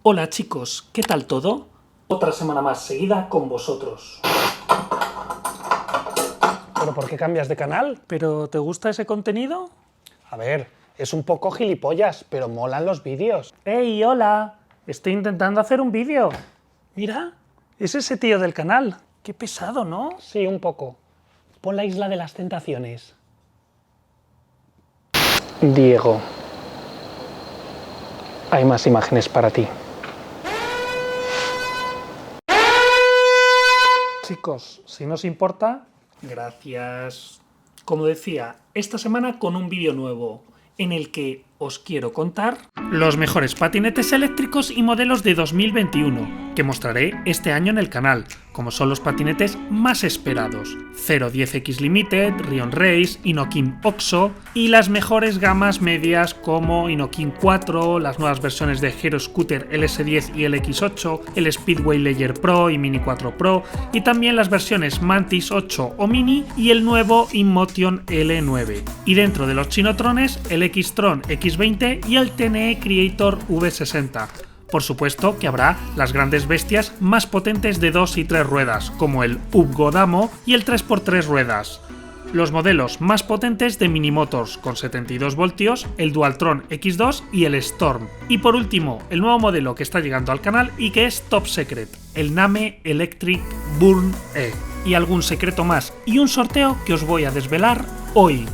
Hola chicos, ¿qué tal todo? Otra semana más seguida con vosotros. ¿Pero por qué cambias de canal? ¿Pero te gusta ese contenido? A ver, es un poco gilipollas, pero molan los vídeos. ¡Hey, hola! Estoy intentando hacer un vídeo. Mira, es ese tío del canal. Qué pesado, ¿no? Sí, un poco. Pon la Isla de las Tentaciones. Diego. Hay más imágenes para ti. Chicos, si no os importa... Gracias. Como decía, esta semana con un vídeo nuevo, en el que os quiero contar los mejores patinetes eléctricos y modelos de 2021, que mostraré este año en el canal, como son los patinetes más esperados: 010X Limited, Rion Race, Inokin Oxo y las mejores gamas medias como Inokin 4, las nuevas versiones de Hero Scooter LS10 y LX8, el Speedway Layer Pro y Mini 4 Pro, y también las versiones Mantis 8 o Mini y el nuevo InMotion L9. Y dentro de los chinotrones, el X-Tron X20 y el TNE Creator V60. Por supuesto que habrá las grandes bestias más potentes de 2 y 3 ruedas, como el Ubgodamo y el 3x3 ruedas. Los modelos más potentes de Minimotors con 72 voltios, el Dualtron X2 y el Storm. Y por último, el nuevo modelo que está llegando al canal y que es top secret, el Name Electric Burn E. Y algún secreto más y un sorteo que os voy a desvelar hoy.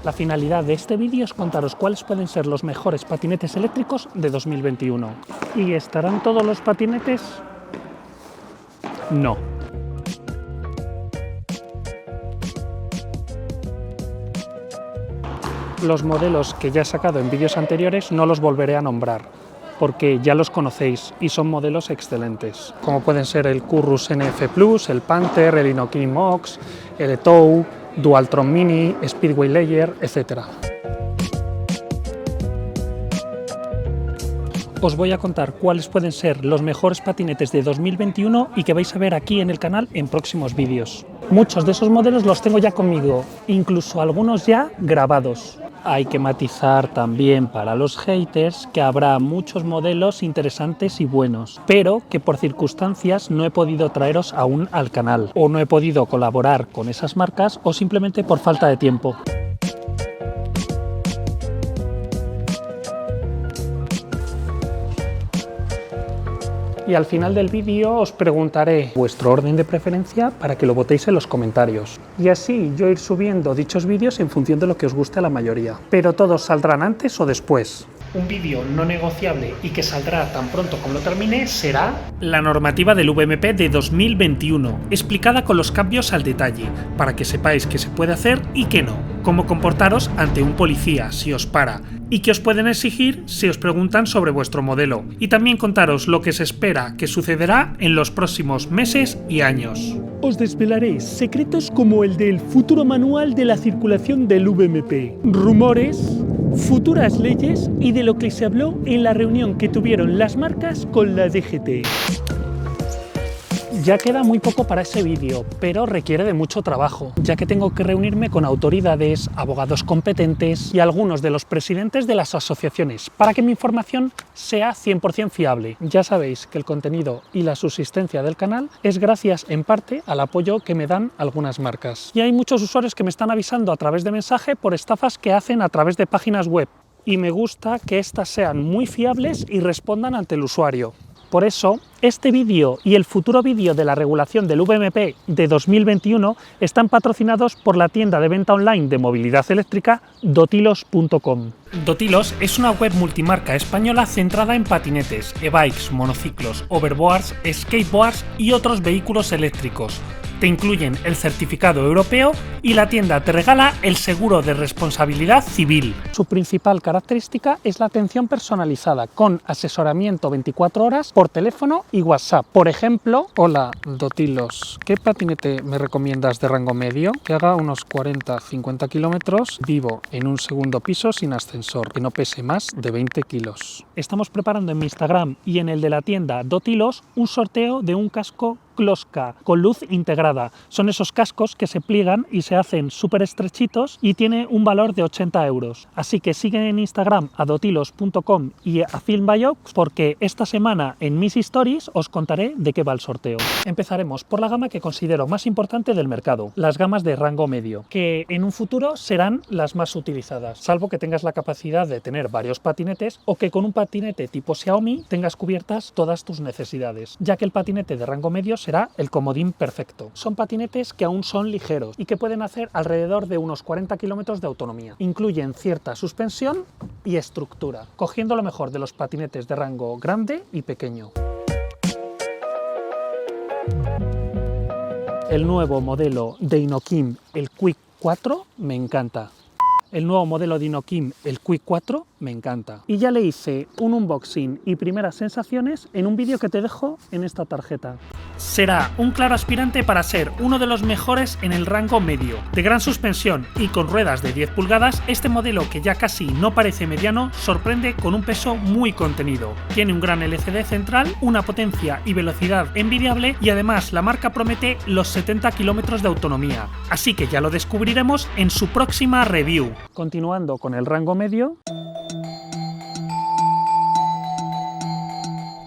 La finalidad de este vídeo es contaros cuáles pueden ser los mejores patinetes eléctricos de 2021. ¿Y estarán todos los patinetes? No. Los modelos que ya he sacado en vídeos anteriores no los volveré a nombrar, porque ya los conocéis y son modelos excelentes, como pueden ser el Currus NF Plus, el Panther, el Inokin Mox, el Etou, Dualtron Mini, Speedway Layer, etc. Os voy a contar cuáles pueden ser los mejores patinetes de 2021 y que vais a ver aquí en el canal en próximos vídeos. Muchos de esos modelos los tengo ya conmigo, incluso algunos ya grabados. Hay que matizar también para los haters que habrá muchos modelos interesantes y buenos, pero que por circunstancias no he podido traeros aún al canal, o no he podido colaborar con esas marcas, o simplemente por falta de tiempo. Y al final del vídeo os preguntaré vuestro orden de preferencia para que lo votéis en los comentarios. Y así yo ir subiendo dichos vídeos en función de lo que os guste a la mayoría. Pero todos saldrán antes o después. Un vídeo no negociable y que saldrá tan pronto como lo termine será la normativa del VMP de 2021, explicada con los cambios al detalle, para que sepáis qué se puede hacer y qué no, cómo comportaros ante un policía si os para, y qué os pueden exigir si os preguntan sobre vuestro modelo, y también contaros lo que se espera que sucederá en los próximos meses y años. Os desvelaré secretos como el del futuro manual de la circulación del VMP, rumores, futuras leyes y de lo que se habló en la reunión que tuvieron las marcas con la DGT. Ya queda muy poco para ese vídeo, pero requiere de mucho trabajo, ya que tengo que reunirme con autoridades, abogados competentes y algunos de los presidentes de las asociaciones, para que mi información sea 100% fiable. Ya sabéis que el contenido y la subsistencia del canal es gracias en parte al apoyo que me dan algunas marcas. Y hay muchos usuarios que me están avisando a través de mensaje por estafas que hacen a través de páginas web, y me gusta que estas sean muy fiables y respondan ante el usuario. Por eso, este vídeo y el futuro vídeo de la regulación del VMP de 2021 están patrocinados por la tienda de venta online de movilidad eléctrica Dotilos.com. Dotilos es una web multimarca española centrada en patinetes, e-bikes, monociclos, overboards, skateboards y otros vehículos eléctricos. te incluyen el certificado europeo y la tienda te regala el seguro de responsabilidad civil. Su principal característica es la atención personalizada, con asesoramiento 24 horas por teléfono y WhatsApp. Por ejemplo, hola Dotilos, ¿qué patinete me recomiendas de rango medio? Que haga unos 40-50 kilómetros, vivo en un segundo piso sin ascensor, que no pese más de 20 kilos. Estamos preparando en mi Instagram y en el de la tienda Dotilos un sorteo de un casco Kloska con luz integrada. Son esos cascos que se pliegan y se hacen súper estrechitos y tiene un valor de 80 euros. Así que siguen en Instagram a dotilos.com y a FilmByOx porque esta semana en mis stories os contaré de qué va el sorteo. Empezaremos por la gama que considero más importante del mercado, las gamas de rango medio, que en un futuro serán las más utilizadas, salvo que tengas la capacidad de tener varios patinetes o que con un patinete tipo Xiaomi tengas cubiertas todas tus necesidades, ya que el patinete de rango medio será el comodín perfecto. Son patinetes que aún son ligeros y que pueden hacer alrededor de unos 40 kilómetros de autonomía. Incluyen cierta suspensión y estructura, cogiendo lo mejor de los patinetes de rango grande y pequeño. El nuevo modelo de Inokim, el Quick 4, me encanta. El nuevo modelo de Inokim, el Quick 4, me encanta. Y ya le hice un unboxing y primeras sensaciones en un vídeo que te dejo en esta tarjeta. Será un claro aspirante para ser uno de los mejores en el rango medio. De gran suspensión y con ruedas de 10 pulgadas, este modelo que ya casi no parece mediano, sorprende con un peso muy contenido. Tiene un gran LCD central, una potencia y velocidad envidiable y además la marca promete los 70 kilómetros de autonomía. Así que ya lo descubriremos en su próxima review. Continuando con el rango medio,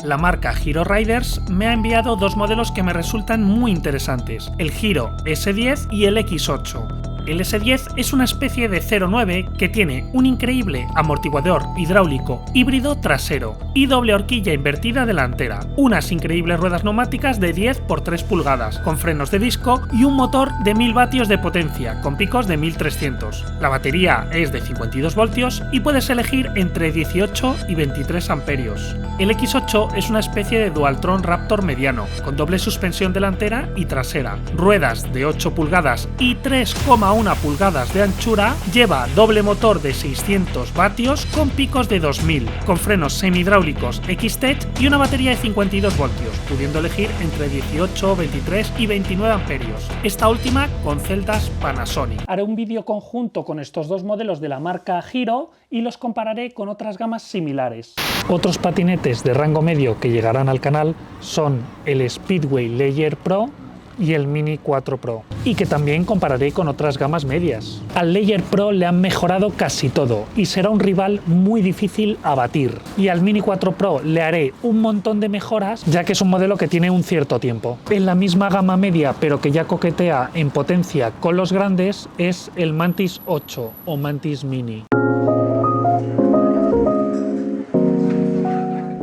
la marca Hero Riders me ha enviado dos modelos que me resultan muy interesantes, el Hero S10 y el X8. El S10 es una especie de 09 que tiene un increíble amortiguador hidráulico híbrido trasero y doble horquilla invertida delantera, unas increíbles ruedas neumáticas de 10 por 3 pulgadas, con frenos de disco y un motor de 1000 vatios de potencia, con picos de 1300. La batería es de 52 voltios y puedes elegir entre 18 y 23 amperios. El X8 es una especie de Dualtron Raptor mediano, con doble suspensión delantera y trasera, ruedas de 8 pulgadas y 3,1 pulgadas de anchura, lleva doble motor de 600 vatios con picos de 2000, con frenos semihidráulicos X-Tech y una batería de 52 voltios, pudiendo elegir entre 18, 23 y 29 amperios, esta última con celdas Panasonic. Haré un vídeo conjunto con estos dos modelos de la marca Hero y los compararé con otras gamas similares. Otros patinetes de rango medio que llegarán al canal son el Speedway Layer Pro y el Mini 4 Pro, y que también compararé con otras gamas medias. Al Layer Pro le han mejorado casi todo y será un rival muy difícil a batir, y al Mini 4 Pro le haré un montón de mejoras ya que es un modelo que tiene un cierto tiempo. En la misma gama media pero que ya coquetea en potencia con los grandes es el Mantis 8 o Mantis Mini.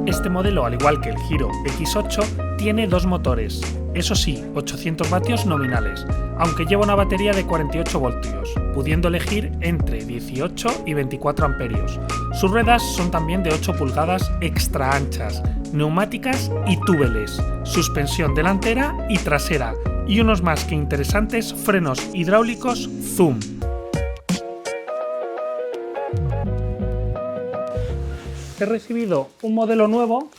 Este modelo, al igual que el Hero X8, tiene dos motores, eso sí, 800 vatios nominales, aunque lleva una batería de 48 voltios, pudiendo elegir entre 18 y 24 amperios. Sus ruedas son también de 8 pulgadas extra anchas, neumáticas y túbeles, suspensión delantera y trasera, y unos más que interesantes frenos hidráulicos Zoom. He recibido un modelo nuevo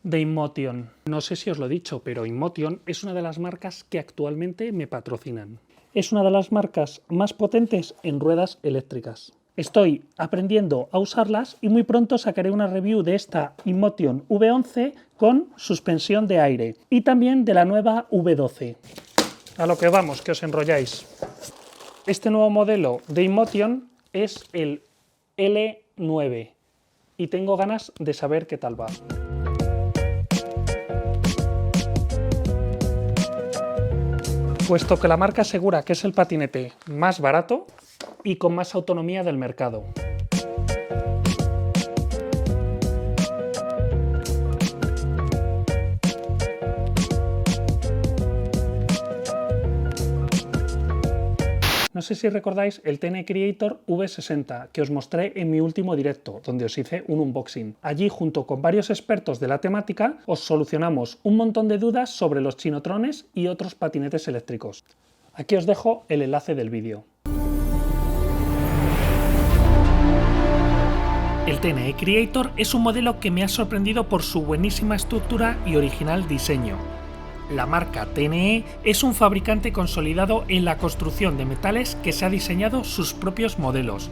de InMotion. No sé si os lo he dicho, pero InMotion es una de las marcas que actualmente me patrocinan. Es una de las marcas más potentes en ruedas eléctricas. Estoy aprendiendo a usarlas y muy pronto sacaré una review de esta InMotion V11 con suspensión de aire y también de la nueva V12. A lo que vamos, que os enrolláis. Este nuevo modelo de InMotion es el L9 y tengo ganas de saber qué tal va. Puesto que la marca asegura que es el patinete más barato y con más autonomía del mercado. No sé si recordáis el TN Creator V60 que os mostré en mi último directo, donde os hice un unboxing. Allí, junto con varios expertos de la temática, os solucionamos un montón de dudas sobre los chinotrones y otros patinetes eléctricos. Aquí os dejo el enlace del vídeo. El TNE Creator es un modelo que me ha sorprendido por su buenísima estructura y original diseño. La marca TNE es un fabricante consolidado en la construcción de metales que se ha diseñado sus propios modelos.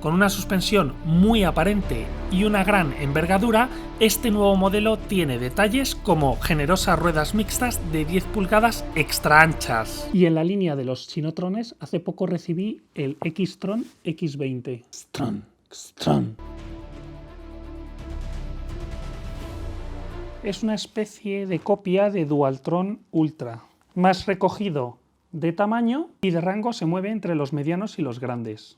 Con una suspensión muy aparente y una gran envergadura, este nuevo modelo tiene detalles como generosas ruedas mixtas de 10 pulgadas extra anchas. Y en la línea de los chinotrones, hace poco recibí el X-Tron X20. X-Tron. Es una especie de copia de Dualtron Ultra, más recogido de tamaño y de rango se mueve entre los medianos y los grandes.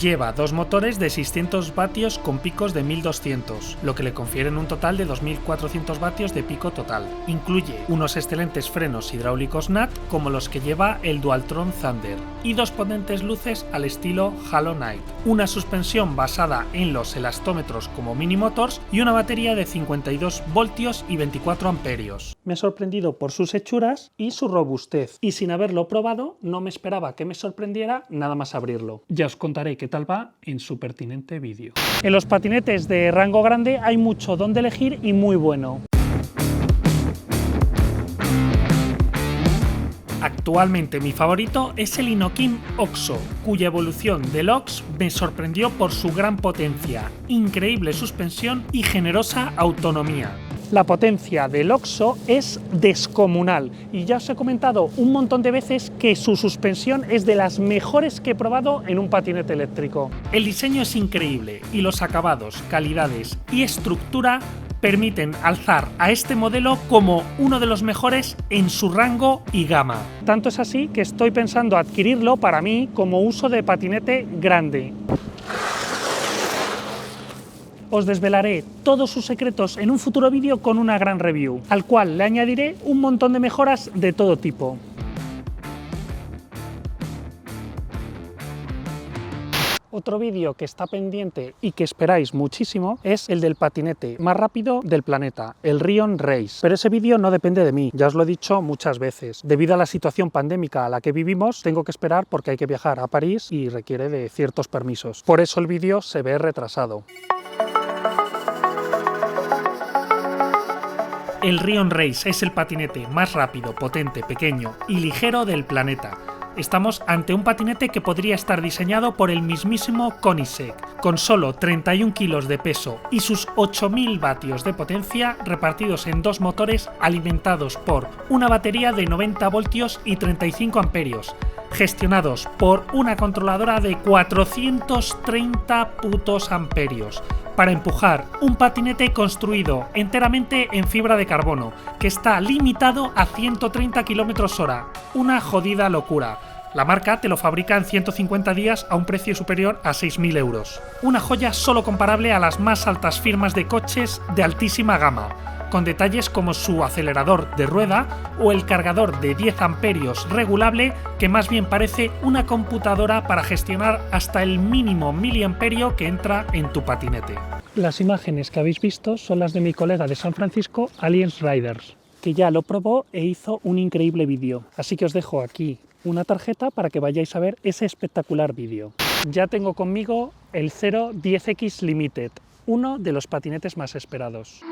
Lleva dos motores de 600 vatios con picos de 1200, lo que le confieren un total de 2400 vatios de pico total. Incluye unos excelentes frenos hidráulicos NAT como los que lleva el Dualtron Thunder y dos potentes luces al estilo Halo Night, una suspensión basada en los elastómetros como Mini Motors y una batería de 52 voltios y 24 amperios. Me ha sorprendido por sus hechuras y su robustez, y sin haberlo probado no me esperaba que me sorprendiera nada más abrirlo. Ya os contaré qué tal va en su pertinente vídeo. En los patinetes de rango grande hay mucho donde elegir y muy bueno. Actualmente mi favorito es el Inokim OXO, cuya evolución del OX me sorprendió por su gran potencia, increíble suspensión y generosa autonomía. La potencia del OXO es descomunal y ya os he comentado un montón de veces que su suspensión es de las mejores que he probado en un patinete eléctrico. El diseño es increíble y los acabados, calidades y estructura permiten alzar a este modelo como uno de los mejores en su rango y gama. Tanto es así que estoy pensando adquirirlo para mí como uso de patinete grande. Os desvelaré todos sus secretos en un futuro vídeo con una gran review, al cual le añadiré un montón de mejoras de todo tipo. Otro vídeo que está pendiente y que esperáis muchísimo es el del patinete más rápido del planeta, el Rion Race. Pero ese vídeo no depende de mí, ya os lo he dicho muchas veces. Debido a la situación pandémica a la que vivimos, tengo que esperar porque hay que viajar a París y requiere de ciertos permisos. Por eso el vídeo se ve retrasado. El Rion Race es el patinete más rápido, potente, pequeño y ligero del planeta. Estamos ante un patinete que podría estar diseñado por el mismísimo Koenigsegg, con solo 31 kilos de peso y sus 8000 vatios de potencia repartidos en dos motores alimentados por una batería de 90 voltios y 35 amperios, gestionados por una controladora de 430 putos amperios, para empujar un patinete construido enteramente en fibra de carbono, que está limitado a 130 km/h. Una jodida locura. La marca te lo fabrica en 150 días a un precio superior a 6.000 euros. Una joya solo comparable a las más altas firmas de coches de altísima gama, con detalles como su acelerador de rueda o el cargador de 10 amperios regulable que más bien parece una computadora para gestionar hasta el mínimo miliamperio que entra en tu patinete. Las imágenes que habéis visto son las de mi colega de San Francisco, Aliens Riders, que ya lo probó e hizo un increíble vídeo. Así que os dejo aquí una tarjeta para que vayáis a ver ese espectacular vídeo. Ya tengo conmigo el 010X Limited, uno de los patinetes más esperados.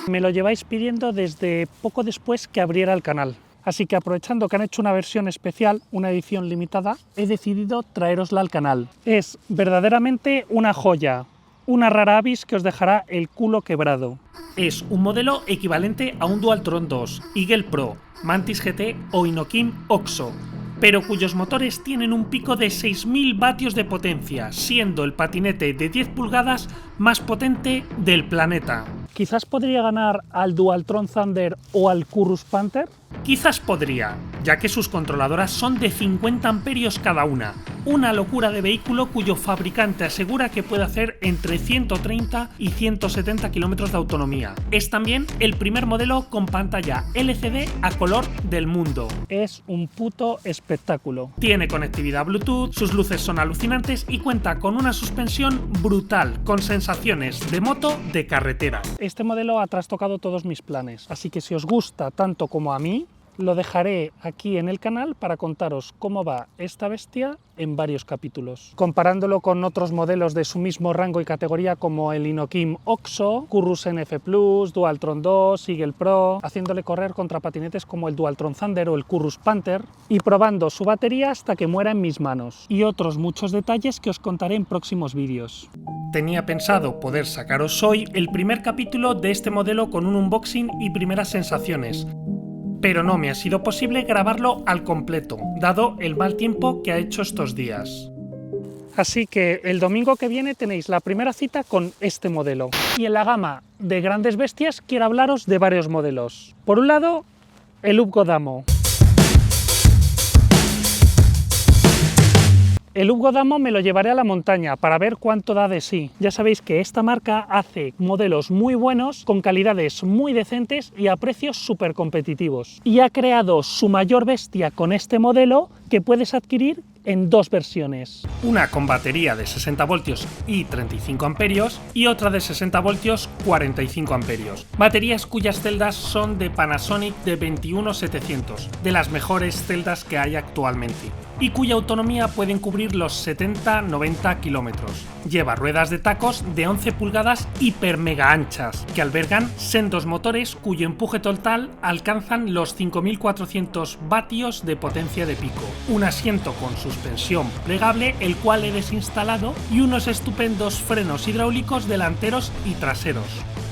Me lo lleváis pidiendo desde poco después que abriera el canal. Así que aprovechando que han hecho una versión especial, una edición limitada, he decidido traerosla al canal. Es verdaderamente una joya, una rara avis que os dejará el culo quebrado. Es un modelo equivalente a un Dualtron 2, Eagle Pro, Mantis GT o Inokim OXO, pero cuyos motores tienen un pico de 6000 vatios de potencia, siendo el patinete de 10 pulgadas más potente del planeta. ¿Quizás podría ganar al Dualtron Thunder o al Curus Panther? Quizás podría, ya que sus controladoras son de 50 amperios cada una, una locura de vehículo cuyo fabricante asegura que puede hacer entre 130 y 170 kilómetros de autonomía. Es también el primer modelo con pantalla LCD a color del mundo. Es un puto espectáculo. Tiene conectividad Bluetooth, sus luces son alucinantes y cuenta con una suspensión brutal, con sensaciones de moto de carretera. Este modelo ha trastocado todos mis planes, así que si os gusta tanto como a mí, lo dejaré aquí en el canal para contaros cómo va esta bestia en varios capítulos, comparándolo con otros modelos de su mismo rango y categoría como el Inokim Oxo, Currus NF Plus, Dualtron 2, Eagle Pro, haciéndole correr contra patinetes como el Dualtron Thunder o el Currus Panther y probando su batería hasta que muera en mis manos, y otros muchos detalles que os contaré en próximos vídeos. Tenía pensado poder sacaros hoy el primer capítulo de este modelo con un unboxing y primeras sensaciones, pero no me ha sido posible grabarlo al completo, dado el mal tiempo que ha hecho estos días. Así que el domingo que viene tenéis la primera cita con este modelo. Y en la gama de grandes bestias quiero hablaros de varios modelos. Por un lado, el Ubgodamo. El Ubgodamo me lo llevaré a la montaña para ver cuánto da de sí. Ya sabéis que esta marca hace modelos muy buenos, con calidades muy decentes y a precios súper competitivos. Y ha creado su mayor bestia con este modelo que puedes adquirir en dos versiones. Una con batería de 60 voltios y 35 amperios y otra de 60 voltios 45 amperios. Baterías cuyas celdas son de Panasonic de 21700, de las mejores celdas que hay actualmente, y cuya autonomía pueden cubrir los 70-90 kilómetros. Lleva ruedas de tacos de 11 pulgadas hiper mega anchas, que albergan sendos motores cuyo empuje total alcanzan los 5400 vatios de potencia de pico. Un asiento con suspensión plegable, el cual he desinstalado, y unos estupendos frenos hidráulicos delanteros y traseros.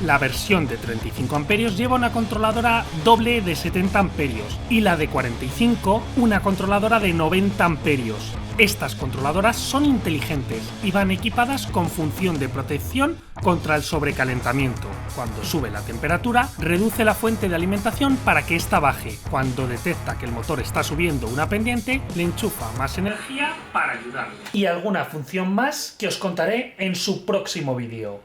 La versión de 35 amperios lleva una controladora doble de 70 amperios y la de 45 una controladora de 90 amperios. Estas controladoras son inteligentes y van equipadas con función de protección contra el sobrecalentamiento. Cuando sube la temperatura, reduce la fuente de alimentación para que ésta baje. Cuando detecta que el motor está subiendo una pendiente, le enchufa más energía para ayudarle. Y alguna función más que os contaré en su próximo vídeo.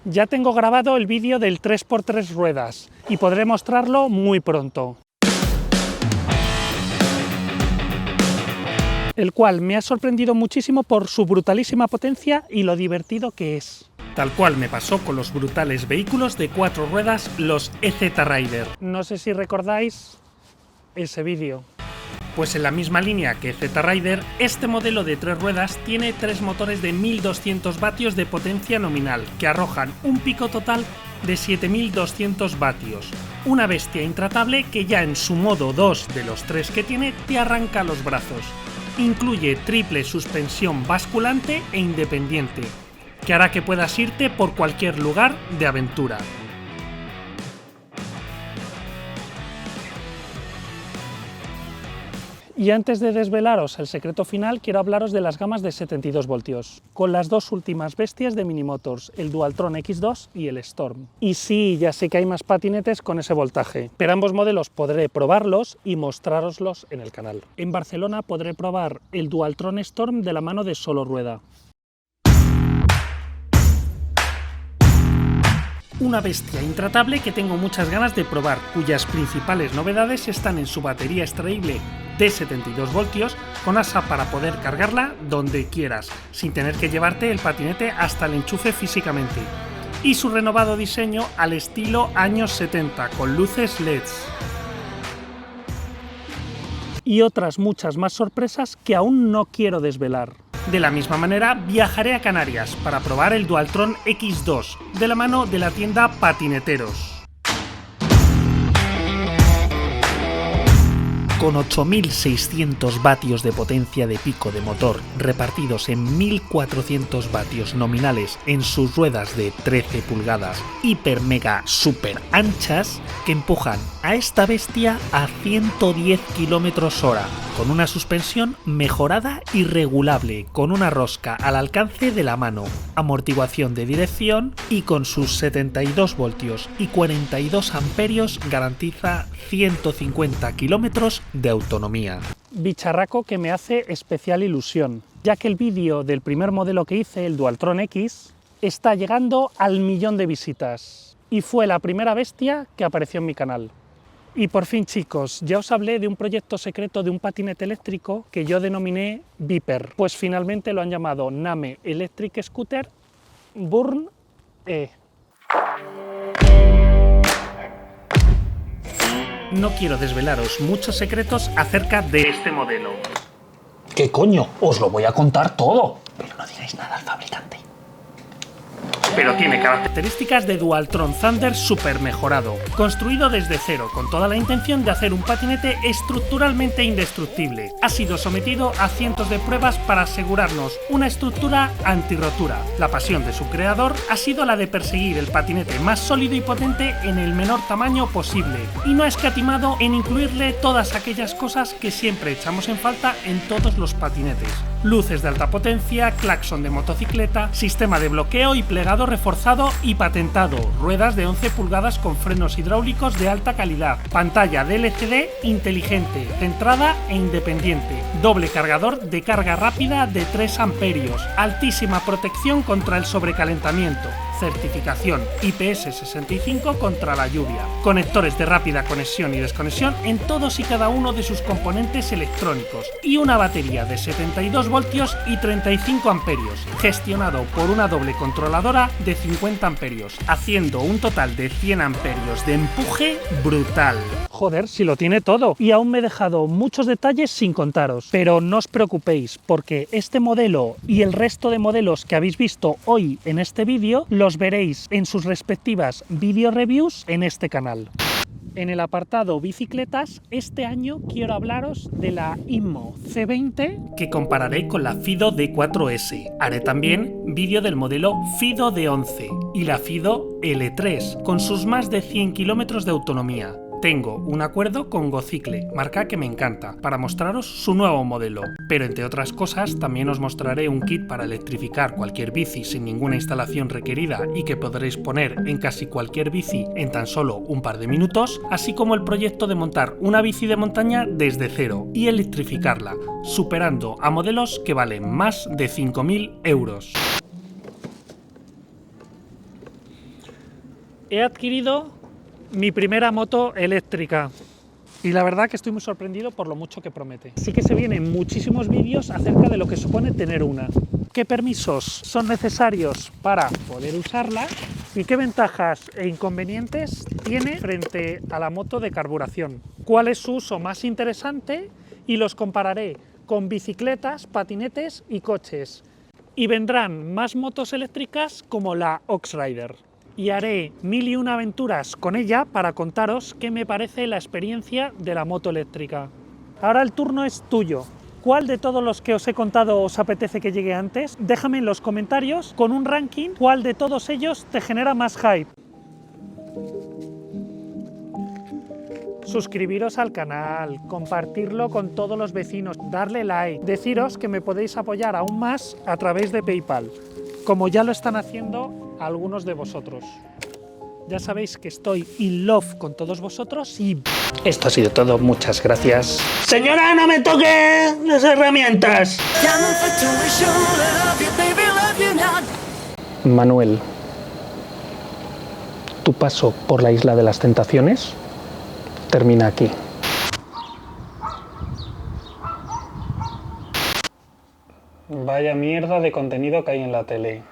Ya tengo grabado el vídeo del 3x3 ruedas y podré mostrarlo muy pronto, el cual me ha sorprendido muchísimo por su brutalísima potencia y lo divertido que es. Tal cual me pasó con los brutales vehículos de 4 ruedas, los EZ Rider. No sé si recordáis ese vídeo. Pues en la misma línea que Z Rider, este modelo de 3 ruedas tiene 3 motores de 1200 vatios de potencia nominal, que arrojan un pico total de 7200 vatios. Una bestia intratable que ya en su modo 2 de los 3 que tiene te arranca los brazos. Incluye triple suspensión basculante e independiente, que hará que puedas irte por cualquier lugar de aventura. Y antes de desvelaros el secreto final, quiero hablaros de las gamas de 72 voltios, con las dos últimas bestias de Minimotors, el Dualtron X2 y el Storm. Y sí, ya sé que hay más patinetes con ese voltaje, pero ambos modelos podré probarlos y mostrároslos en el canal. En Barcelona podré probar el Dualtron Storm de la mano de Solo Rueda. Una bestia intratable que tengo muchas ganas de probar, cuyas principales novedades están en su batería extraíble de 72 voltios con asa para poder cargarla donde quieras, sin tener que llevarte el patinete hasta el enchufe físicamente, y su renovado diseño al estilo años 70 con luces LEDs. Y otras muchas más sorpresas que aún no quiero desvelar. De la misma manera, viajaré a Canarias para probar el Dualtron X2, de la mano de la tienda Patineteros. con 8.600 vatios de potencia de pico de motor repartidos en 1.400 vatios nominales en sus ruedas de 13 pulgadas hiper mega super anchas que empujan a esta bestia a 110 km/h con una suspensión mejorada y regulable con una rosca al alcance de la mano, amortiguación de dirección y con sus 72 voltios y 42 amperios garantiza 150 kilómetros de autonomía. Bicharraco que me hace especial ilusión, ya que el vídeo del primer modelo que hice, el Dualtron X, está llegando al 1.000.000 de visitas y fue la primera bestia que apareció en mi canal. Y por fin, chicos, ya os hablé de un proyecto secreto de un patinete eléctrico que yo denominé Viper, pues finalmente lo han llamado Name Electric Scooter Burn E. No quiero desvelaros muchos secretos acerca de este modelo. ¿Qué coño? Os lo voy a contar todo. Pero no digáis nada al fabricante. Pero tiene características de Dualtron Thunder super mejorado, construido desde cero, con toda la intención de hacer un patinete estructuralmente indestructible. Ha sido sometido a cientos de pruebas para asegurarnos una estructura antirrotura. La pasión de su creador ha sido la de perseguir el patinete más sólido y potente en el menor tamaño posible, y no ha escatimado en incluirle todas aquellas cosas que siempre echamos en falta en todos los patinetes. Luces de alta potencia, claxon de motocicleta, sistema de bloqueo y plegado reforzado y patentado, ruedas de 11 pulgadas con frenos hidráulicos de alta calidad, pantalla de LCD inteligente, centrada e independiente, doble cargador de carga rápida de 3 amperios, altísima protección contra el sobrecalentamiento, certificación IPS65 contra la lluvia, conectores de rápida conexión y desconexión en todos y cada uno de sus componentes electrónicos y una batería de 72 voltios y 35 amperios, gestionado por una doble controladora de 50 amperios, haciendo un total de 100 amperios de empuje brutal. Joder, si lo tiene todo. Y aún me he dejado muchos detalles sin contaros. Pero no os preocupéis, porque este modelo y el resto de modelos que habéis visto hoy en este vídeo los veréis en sus respectivas video reviews en este canal. En el apartado bicicletas, este año quiero hablaros de la IMMO C20, que compararé con la Fido D4S. Haré también vídeo del modelo Fido D11 y la Fido L3, con sus más de 100 kilómetros de autonomía. Tengo un acuerdo con Gocicle, marca que me encanta, para mostraros su nuevo modelo. Pero entre otras cosas, también os mostraré un kit para electrificar cualquier bici sin ninguna instalación requerida y que podréis poner en casi cualquier bici en tan solo un par de minutos, así como el proyecto de montar una bici de montaña desde cero y electrificarla, superando a modelos que valen más de 5.000 euros. he adquirido mi primera moto eléctrica y la verdad que estoy muy sorprendido por lo mucho que promete. Así que se vienen muchísimos vídeos acerca de lo que supone tener una, qué permisos son necesarios para poder usarla y qué ventajas e inconvenientes tiene frente a la moto de carburación, cuál es su uso más interesante y los compararé con bicicletas, patinetes y coches. Y vendrán más motos eléctricas como la Oxrider. Y haré 1001 aventuras con ella para contaros qué me parece la experiencia de la moto eléctrica. Ahora el turno es tuyo. ¿Cuál de todos los que os he contado os apetece que llegue antes? Déjame en los comentarios con un ranking cuál de todos ellos te genera más hype. Suscribiros al canal, compartirlo con todos los vecinos, darle like, deciros que me podéis apoyar aún más a través de PayPal, como ya lo están haciendo algunos de vosotros. Ya sabéis que estoy in love con todos vosotros y... Esto ha sido todo, muchas gracias. ¡Señora, no me toque las herramientas! Manuel, tu paso por la Isla de las Tentaciones termina aquí. Vaya mierda de contenido que hay en la tele.